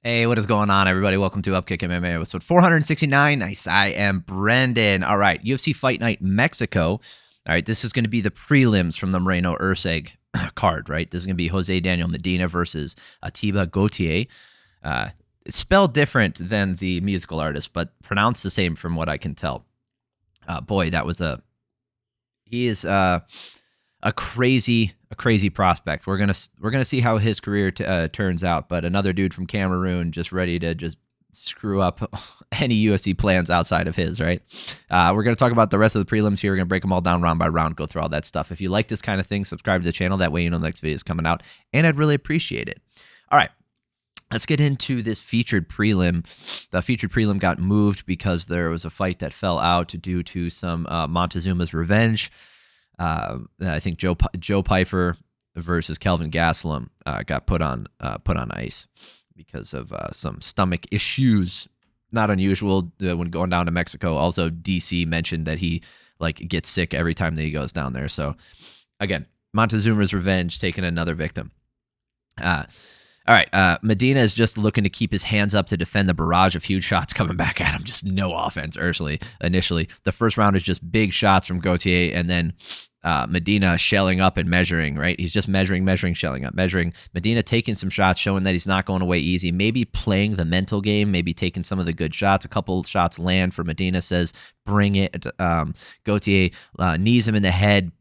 Hey, what is going on, everybody? Welcome to Upkick MMA episode 469. Nice. I am Brendan. All right, UFC Fight Night Mexico. All right, this is going to be the prelims from the Moreno Urseg card, right? This is going to be Jose Daniel Medina versus Ateba Gautier. It's spelled different than the musical artist, but pronounced the same from what I can tell. Boy, that was he is a crazy prospect. We're gonna see how his career turns out. But another dude from Cameroon just ready to just screw up any UFC plans outside of his, right? We're gonna talk about the rest of the prelims here. We're gonna break them all down round by round, go through all that stuff. If you like this kind of thing, subscribe to the channel. That way you know the next video is coming out, and I'd really appreciate it. All right. Let's get into this featured prelim. The featured prelim got moved because there was a fight that fell out due to some Montezuma's revenge. I think Joe Pyfer versus Kelvin Gastelum got put on ice because of some stomach issues. Not unusual when going down to Mexico. Also, DC mentioned that he gets sick every time that he goes down there. So again, Montezuma's revenge taking another victim. All right, Medina is just looking to keep his hands up to defend the barrage of huge shots coming back at him. Just no offense initially. The first round is just big shots from Gautier, and then Medina shelling up and measuring, right? He's just measuring, shelling up, measuring. Medina taking some shots, showing that he's not going away easy. Maybe playing the mental game, maybe taking some of the good shots. A couple shots land for Medina, says, bring it. Gautier knees him in the head.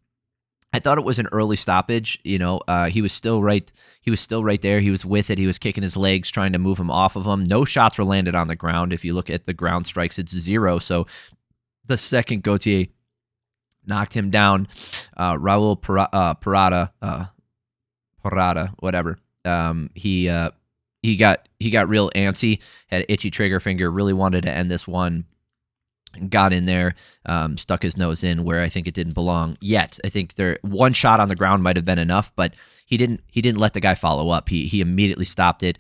I thought it was an early stoppage. He was still right. He was still right there. He was with it. He was kicking his legs, trying to move him off of him. No shots were landed on the ground. If you look at the ground strikes, it's 0. So the second Gautier knocked him down, Raul Parada, whatever. He got real antsy, had an itchy trigger finger. Really wanted to end this one. Got in there, stuck his nose in where I think it didn't belong yet. I think one shot on the ground might have been enough, but he didn't let the guy follow up. He immediately stopped it.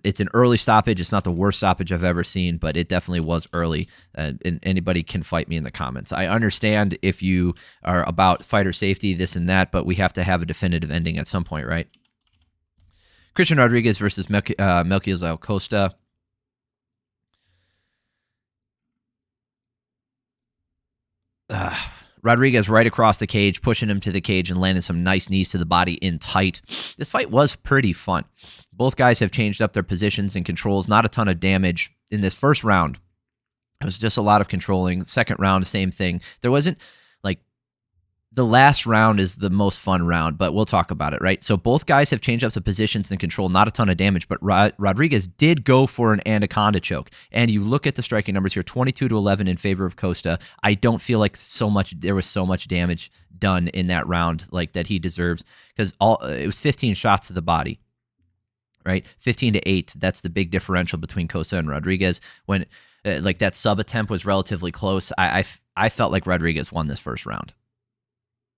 It's an early stoppage. It's not the worst stoppage I've ever seen, but it definitely was early. And anybody can fight me in the comments. I understand if you are about fighter safety, this and that, but we have to have a definitive ending at some point, right? Christian Rodriguez versus Melquizael Costa. Rodriguez right across the cage, pushing him to the cage and landing some nice knees to the body in tight. This fight was pretty fun. Both guys have changed up their positions and controls. Not a ton of damage in this first round. It was just a lot of controlling. Second round, same thing. There wasn't the last round is the most fun round, but we'll talk about it, right? So both guys have changed up the positions and control, not a ton of damage, but Rodriguez did go for an anaconda choke. And you look at the striking numbers here, 22-11 in favor of Costa. I don't feel like there was so much damage done in that round that he deserves, because it was 15 shots to the body, right? 15-8. That's the big differential between Costa and Rodriguez. When that sub attempt was relatively close, I felt like Rodriguez won this first round.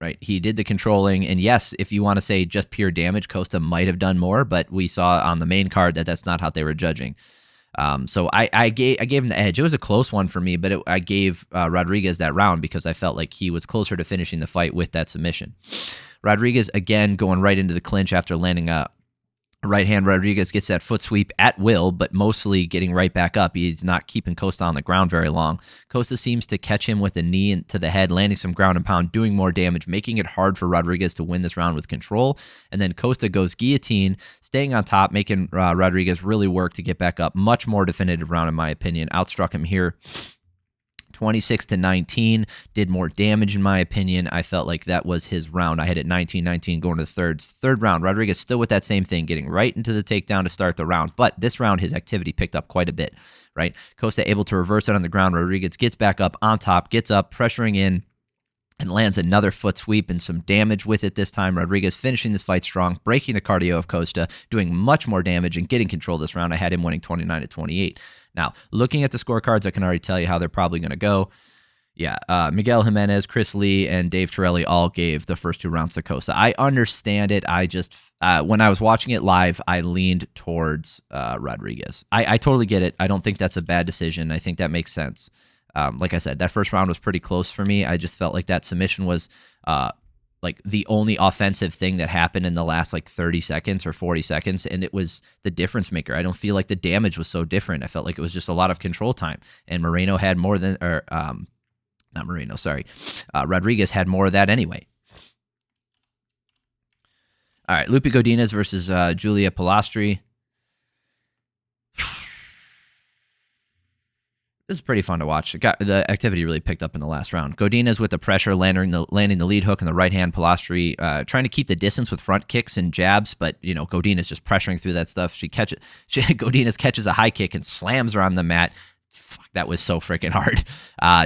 Right, he did the controlling, and yes, if you want to say just pure damage, Costa might have done more, but we saw on the main card that that's not how they were judging. So I gave him the edge. It was a close one for me, but I gave Rodriguez that round because I felt like he was closer to finishing the fight with that submission. Rodriguez again going right into the clinch after landing a right hand. Rodriguez gets that foot sweep at will, but mostly getting right back up. He's not keeping Costa on the ground very long. Costa seems to catch him with a knee to the head, landing some ground and pound, doing more damage, making it hard for Rodriguez to win this round with control. And then Costa goes guillotine, staying on top, making Rodriguez really work to get back up. Much more definitive round, in my opinion. Outstruck him here 26-19, did more damage in my opinion. I felt like that was his round. I had it 19-19 going to the third round. Rodriguez still with that same thing, getting right into the takedown to start the round. But this round, his activity picked up quite a bit, right? Costa able to reverse it on the ground. Rodriguez gets back up on top, gets up, pressuring in, and lands another foot sweep and some damage with it this time. Rodriguez finishing this fight strong, breaking the cardio of Costa, doing much more damage and getting control this round. I had him winning 29-28. Now, looking at the scorecards, I can already tell you how they're probably going to go. Yeah, Miguel Jimenez, Chris Lee, and Dave Torelli all gave the first 2 rounds to Costa. I understand it. I just, when I was watching it live, I leaned towards Rodriguez. I totally get it. I don't think that's a bad decision. I think that makes sense. Like I said, that first round was pretty close for me. I just felt like that submission was like the only offensive thing that happened in the last like 30 seconds or 40 seconds, and it was the difference maker. I don't feel like the damage was so different. I felt like it was just a lot of control time, and Moreno had more than, or not Moreno, sorry, Rodriguez had more of that anyway. All right, Loopy Godinez versus Julia Polastri. This is pretty fun to watch. The activity really picked up in the last round. Godinez with the pressure, landing the lead hook in the right hand. Polastri trying to keep the distance with front kicks and jabs, but Godinez just pressuring through that stuff. Godinez catches a high kick and slams her on the mat. Fuck, that was so freaking hard.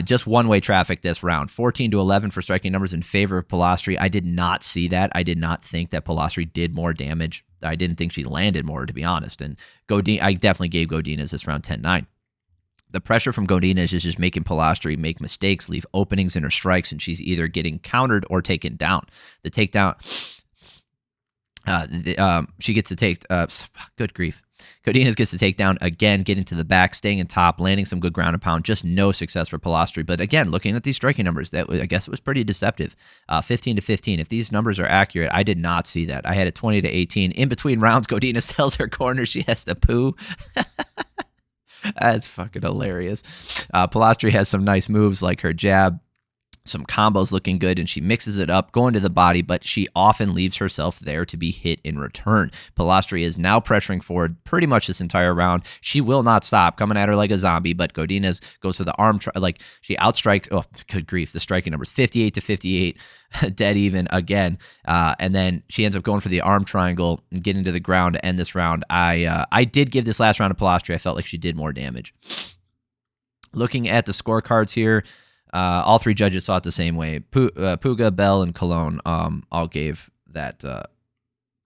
Just one-way traffic this round. 14-11 for striking numbers in favor of Polastri. I did not see that. I did not think that Polastri did more damage. I didn't think she landed more, to be honest. And I definitely gave Godinez this round 10-9. The pressure from Godinez is just making Polastri make mistakes, leave openings in her strikes, and she's either getting countered or taken down. The takedown, she gets to take, good grief. Godinez gets to take down again, getting to the back, staying in top, landing some good ground and pound. Just no success for Polastri. But again, looking at these striking numbers, I guess it was pretty deceptive. 15-15. If these numbers are accurate, I did not see that. I had it 20-18. In between rounds, Godinez tells her corner she has to poo. That's fucking hilarious. Polastri has some nice moves like her jab, some combos looking good, and she mixes it up, going to the body, but she often leaves herself there to be hit in return. Polastri is now pressuring forward pretty much this entire round. She will not stop, coming at her like a zombie, but Godinez goes for the arm, she outstrikes, oh, good grief, the striking numbers, 58-58, dead even again, and then she ends up going for the arm triangle and getting to the ground to end this round. I did give this last round to Polastri. I felt like she did more damage. Looking at the scorecards here, all three judges saw it the same way. Puga, Bell, and Cologne all gave that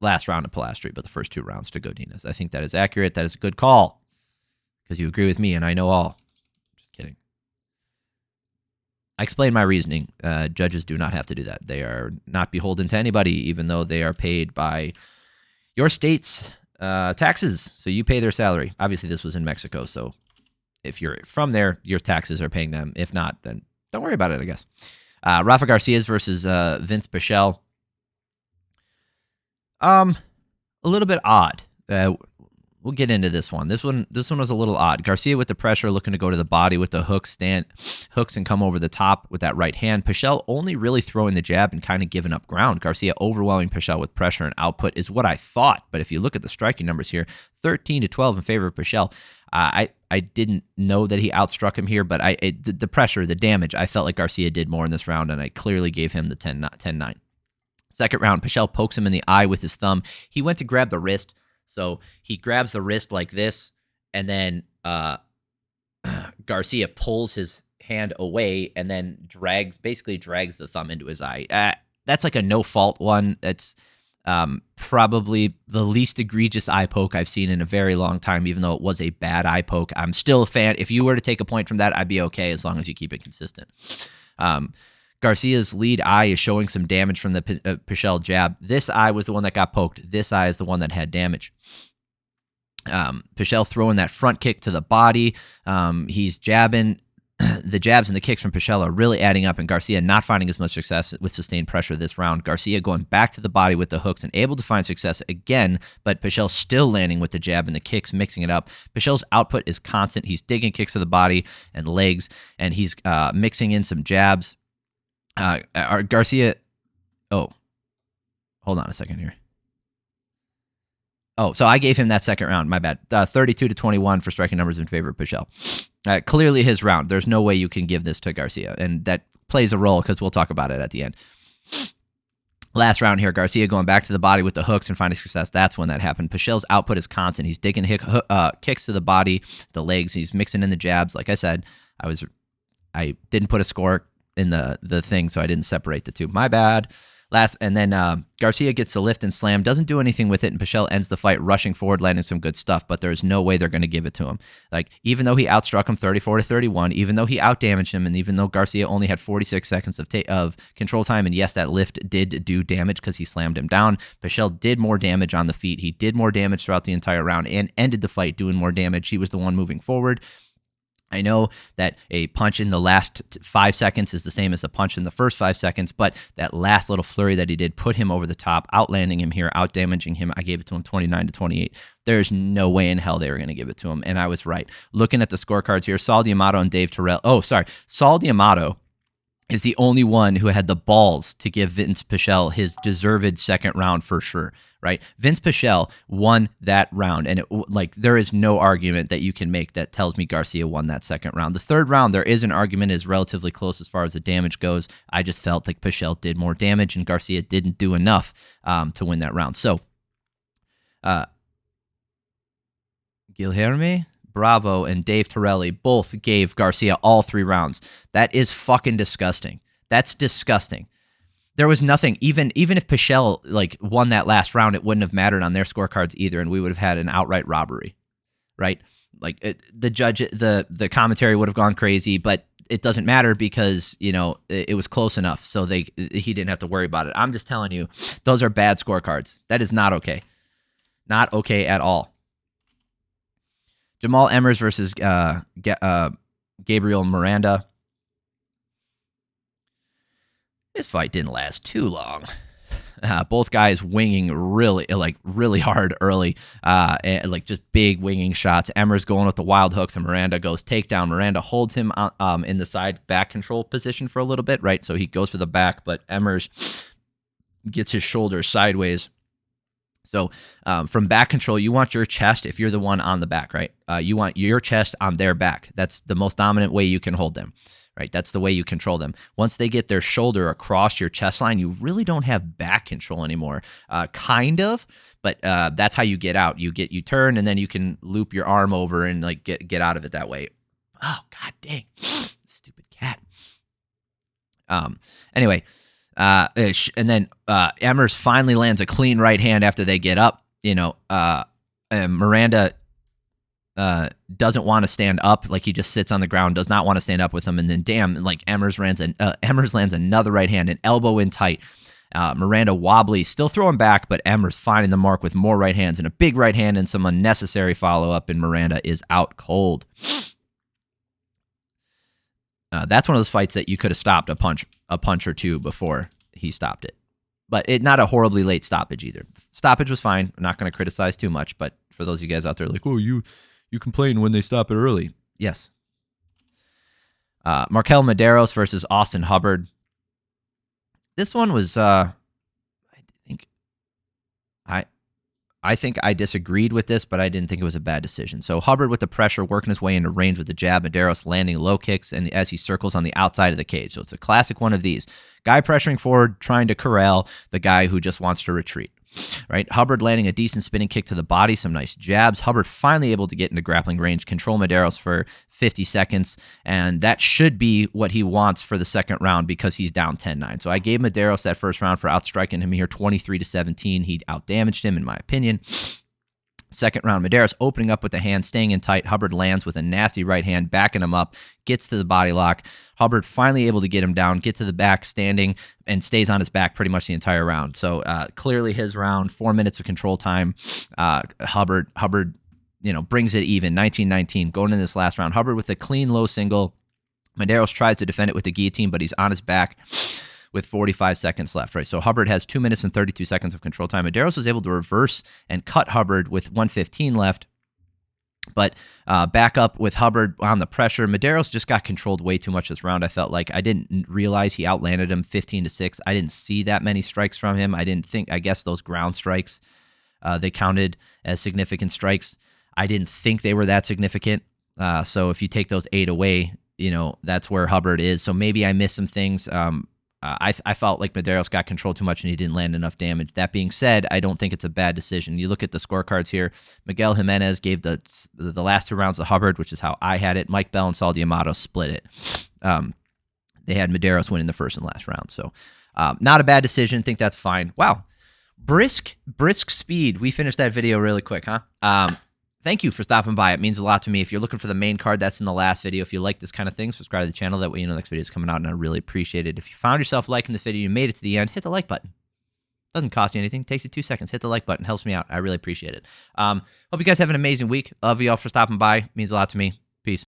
last round to Polastri, but the first two rounds to Godinez. I think that is accurate. That is a good call because you agree with me, and I know all. Just kidding. I explained my reasoning. Judges do not have to do that. They are not beholden to anybody, even though they are paid by your state's taxes. So you pay their salary. Obviously, this was in Mexico, so if you're from there, your taxes are paying them. If not, then don't worry about it, I guess. Rafa Garcia's versus Vinc Pichel. A little bit odd. We'll get into this one. This one was a little odd. Garcia with the pressure, looking to go to the body with the hooks and come over the top with that right hand. Pichel only really throwing the jab and kind of giving up ground. Garcia overwhelming Pichel with pressure and output is what I thought. But if you look at the striking numbers here, 13-12 in favor of Pichel. I didn't know that he outstruck him here, but the pressure, the damage, I felt like Garcia did more in this round, and I clearly gave him the 10-9. Second round, Pichel pokes him in the eye with his thumb. He went to grab the wrist, so he grabs the wrist like this, and then Garcia pulls his hand away and then basically drags the thumb into his eye. That's like a no-fault one. That's probably the least egregious eye poke I've seen in a very long time, even though it was a bad eye poke. I'm still a fan. If you were to take a point from that, I'd be okay as long as you keep it consistent. Garcia's lead eye is showing some damage from the Pichel jab. This eye was the one that got poked. This eye is the one that had damage. Pichel throwing that front kick to the body. He's jabbing. The jabs and the kicks from Pichel are really adding up, and Garcia not finding as much success with sustained pressure this round. Garcia going back to the body with the hooks and able to find success again, but Pichel still landing with the jab and the kicks, mixing it up. Pichel's output is constant. He's digging kicks to the body and legs, and he's mixing in some jabs. Garcia... Oh, hold on a second here. Oh, so I gave him that second round. My bad. 32-21 for striking numbers in favor of Pichel. Clearly his round. There's no way you can give this to Garcia, and that plays a role because we'll talk about it at the end. Last round here, Garcia going back to the body with the hooks and finding success. That's when that happened. Pichel's output is constant. He's digging kicks to the body, the legs. He's mixing in the jabs. Like I said, I didn't put a score in the thing, so I didn't separate the two. My bad. And then Garcia gets the lift and slam, doesn't do anything with it, and Pichel ends the fight rushing forward, landing some good stuff, but there's no way they're going to give it to him. Like, even though he outstruck him 34-31, even though he outdamaged him, and even though Garcia only had 46 seconds of control time, and yes, that lift did do damage because he slammed him down, Pichel did more damage on the feet. He did more damage throughout the entire round and ended the fight doing more damage. He was the one moving forward. I know that a punch in the last 5 seconds is the same as a punch in the first 5 seconds, but that last little flurry that he did put him over the top, outlanding him here, outdamaging him. I gave it to him 29-28. There's no way in hell they were going to give it to him, and I was right. Looking at the scorecards here, Saul D'Amato and Dave Terrell. Oh, sorry. Saul D'Amato is the only one who had the balls to give Vinc Pichel his deserved second round for sure, right? Vinc Pichel won that round, and there is no argument that you can make that tells me Garcia won that second round. The third round, there is an argument, is relatively close as far as the damage goes. I just felt like Pichel did more damage, and Garcia didn't do enough to win that round. So, Guilherme Bravo and Dave Torelli both gave Garcia all 3 rounds. That is fucking disgusting. That's disgusting. There was nothing, even if Pichel won that last round, it wouldn't have mattered on their scorecards either, and we would have had an outright robbery, right? The judge, the commentary would have gone crazy, but it doesn't matter because it was close enough, so he didn't have to worry about it. I'm just telling you, those are bad scorecards. That is not okay, not okay at all. Jamall Emmers versus Gabriel Miranda. This fight didn't last too long. Both guys winging really hard early, and just big winging shots. Emmers going with the wild hooks, and Miranda goes takedown. Miranda holds him in the side back control position for a little bit, right? So he goes for the back, but Emmers gets his shoulder sideways. So from back control, you want your chest, if you're the one on the back, right? You want your chest on their back. That's the most dominant way you can hold them, right? That's the way you control them. Once they get their shoulder across your chest line, you really don't have back control anymore. Kind of, but that's how you get out. You turn, and then you can loop your arm over and get out of it that way. Oh, god dang. Stupid cat. Anyway. And then Emmers finally lands a clean right hand after they get up. And Miranda doesn't want to stand up. He just sits on the ground, does not want to stand up with him. And then Emmers lands another right hand, an elbow in tight. Miranda wobbly, still throwing back, but Emmers finding the mark with more right hands and a big right hand and some unnecessary follow-up, and Miranda is out cold. That's one of those fights that you could have stopped a punch or two before he stopped it. But not a horribly late stoppage either. Stoppage was fine. I'm not going to criticize too much, but for those of you guys out there oh, you complain when they stop it early. Yes. MarQuel Mederos versus Austin Hubbard. This one was, I think I disagreed with this, but I didn't think it was a bad decision. So Hubbard with the pressure, working his way into range with the jab. Mederos landing low kicks, and as he circles on the outside of the cage. So it's a classic one of these. Guy pressuring forward, trying to corral the guy who just wants to retreat. Right? Hubbard landing a decent spinning kick to the body, some nice jabs. Hubbard finally able to get into grappling range, control Mederos for 50 seconds, and that should be what he wants for the second round because he's down 10-9. So I gave Mederos that first round for outstriking him here 23-17. He outdamaged him, in my opinion. Second round, Mederos opening up with the hand, staying in tight. Hubbard lands with a nasty right hand, backing him up, gets to the body lock. Hubbard finally able to get him down, get to the back, standing, and stays on his back pretty much the entire round. So clearly his round, 4 minutes of control time. Hubbard, brings it even, 19-19, going in this last round. Hubbard with a clean low single. Mederos tries to defend it with the guillotine, but he's on his back with 45 seconds left, right? So Hubbard has 2 minutes and 32 seconds of control time. Mederos was able to reverse and cut Hubbard with 1:15 left, but back up with Hubbard on the pressure. Mederos just got controlled way too much this round, I felt like. I didn't realize he outlanded him 15-6. I didn't see that many strikes from him. I guess those ground strikes, they counted as significant strikes. I didn't think they were that significant. So if you take those 8 away, that's where Hubbard is. So maybe I missed some things. I felt like Mederos got controlled too much and he didn't land enough damage. That being said, I don't think it's a bad decision. You look at the scorecards here. Miguel Jimenez gave the last 2 rounds to Hubbard, which is how I had it. Mike Bell and Saul D'Amato split it. They had Mederos winning the first and last round. So not a bad decision. Think that's fine. Wow. Brisk speed. We finished that video really quick, huh? Thank you for stopping by. It means a lot to me. If you're looking for the main card, that's in the last video. If you like this kind of thing, subscribe to the channel. That way you know the next video is coming out, and I really appreciate it. If you found yourself liking this video, you made it to the end, hit the like button. Doesn't cost you anything. Takes you 2 seconds. Hit the like button. Helps me out. I really appreciate it. Hope you guys have an amazing week. Love you all for stopping by. It means a lot to me.